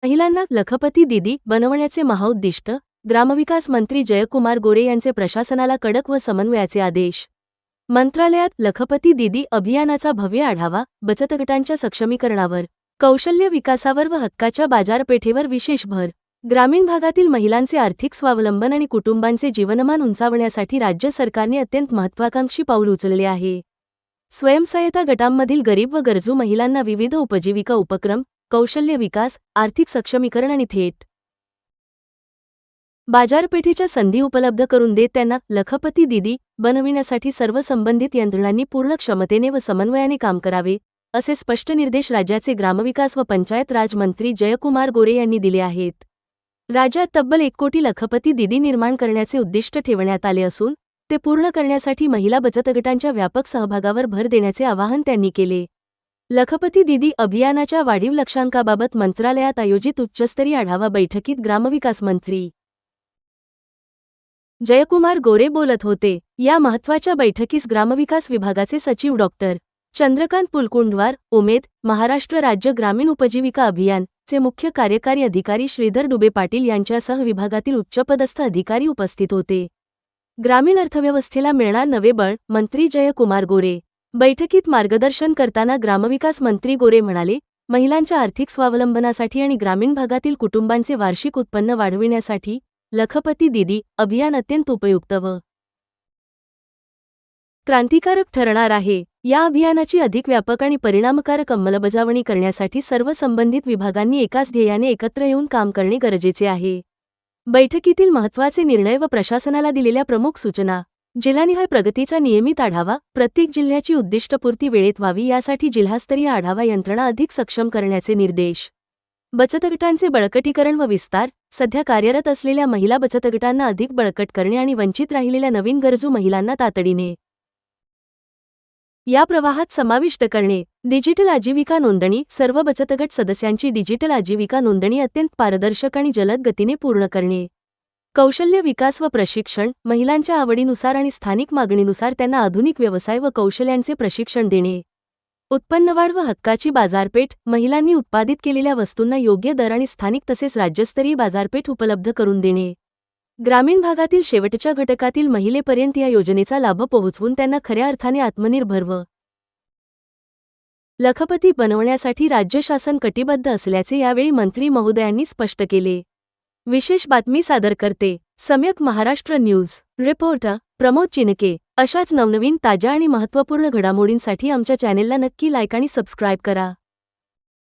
महिलांना लखपती दीदी बनवण्याचे महाउद्दिष्ट, ग्रामविकास मंत्री जयकुमार गोरे यांचे प्रशासनाला कडक व समन्वयाचे आदेश. मंत्रालयात लखपती दीदी अभियानाचा भव्य आढावा, बचतगटांच्या सक्षमीकरणावर, कौशल्य विकासावर व हक्काच्या बाजारपेठेवर विशेष भर. ग्रामीण भागातील महिलांचे आर्थिक स्वावलंबन आणि कुटुंबांचे जीवनमान उंचावण्यासाठी राज्य सरकारने अत्यंत महत्त्वाकांक्षी पाऊल उचलले आहे. स्वयंसहायता गटांमधील गरीब व गरजू महिलांना विविध उपजीविका उपक्रम, कौशल्य विकास, आर्थिक सक्षमीकरण आणि थेट बाजारपेठेच्या संधी उपलब्ध करून देत त्यांना लखपती दीदी बनविण्यासाठी सर्व संबंधित यंत्रणांनी पूर्ण क्षमतेने व समन्वयाने काम करावे, असे स्पष्ट निर्देश राज्याचे ग्रामविकास व पंचायत राज मंत्री जयकुमार गोरे यांनी दिले आहेत. राज्यात तब्बल 1 कोटी लखपती दीदी निर्माण करण्याचे उद्दिष्ट ठेवण्यात आले असून ते पूर्ण करण्यासाठी महिला बचतगटांच्या व्यापक सहभागावर भर देण्याचे आवाहन त्यांनी केले. लखपती दीदी अभियानाच्या वाढीव लक्ष्यांकाबाबत मंत्रालयात आयोजित उच्चस्तरीय आढावा बैठकीत ग्रामविकास मंत्री जयकुमार गोरे बोलत होते. या महत्त्वाच्या बैठकीस ग्रामविकास विभागाचे सचिव डॉ. चंद्रकांत पुलकुंडवार, उमेद, महाराष्ट्र राज्य ग्रामीण उपजीविका अभियान चे मुख्य कार्यकारी अधिकारी श्रीधर डुबे पाटील यांच्यासह विभागातील उच्चपदस्थ अधिकारी उपस्थित होते. ग्रामीण अर्थव्यवस्थेला मिळणार नवे बळ, मंत्री जयकुमार गोरे. बैठकीत मार्गदर्शन करताना ग्रामविकास मंत्री गोरे म्हणाले, महिलांच्या आर्थिक स्वावलंबनासाठी आणि ग्रामीण भागातील कुटुंबांचे वार्षिक उत्पन्न वाढविण्यासाठी लखपती दीदी अभियान अत्यंत उपयुक्त व क्रांतिकारक ठरणार आहे. या अभियानाची अधिक व्यापक आणि परिणामकारक अंमलबजावणी करण्यासाठी सर्व संबंधित विभागांनी एकाच ध्येयाने एकत्र येऊन काम करणे गरजेचे आहे. बैठकीतील महत्त्वाचे निर्णय व प्रशासनाला दिलेल्या प्रमुख सूचना. जिल्हानिहाय प्रगतीचा नियमित आढावा, प्रत्येक जिल्ह्याची उद्दिष्टपूर्ती वेळेत व्हावी यासाठी जिल्हास्तरीय आढावा यंत्रणा अधिक सक्षम करण्याचे निर्देश. बचतगटांचे बळकटीकरण व विस्तार, सध्या कार्यरत असलेल्या महिला बचतगटांना अधिक बळकट करणे आणि वंचित राहिलेल्या नवीन गरजू महिलांना तातडीने या प्रवाहात समाविष्ट करणे. डिजिटल आजीविका नोंदणी, सर्व बचतगट सदस्यांची डिजिटल आजीविका नोंदणी अत्यंत पारदर्शक आणि जलद गतीने पूर्ण करणे. कौशल्य विकास व प्रशिक्षण, महिलांच्या आवडीनुसार आणि स्थानिक मागणीनुसार त्यांना आधुनिक व्यवसाय व कौशल्यांचे प्रशिक्षण देणे. उत्पन्नवाढ व हक्काची बाजारपेठ, महिलांनी उत्पादित केलेल्या वस्तूंना योग्य दर आणि स्थानिक तसेच राज्यस्तरीय बाजारपेठ उपलब्ध करून देणे. ग्रामीण भागातील शेवटच्या घटकातील महिलेपर्यंत या योजनेचा लाभ पोहोचवून त्यांना खऱ्या अर्थाने आत्मनिर्भर व लखपती बनवण्यासाठी राज्य शासन कटिबद्ध असल्याचे यावेळी मंत्री महोदयांनी स्पष्ट केले. विशेष बातमी सादर करते सम्यक महाराष्ट्र न्यूज. रिपोर्टर प्रमोद चिनके. अशाच नवनवीन ताज्या आणि महत्त्वपूर्ण घडामोडींसाठी आमच्या चॅनेलला नक्की लाईक आणि सबस्क्राईब करा.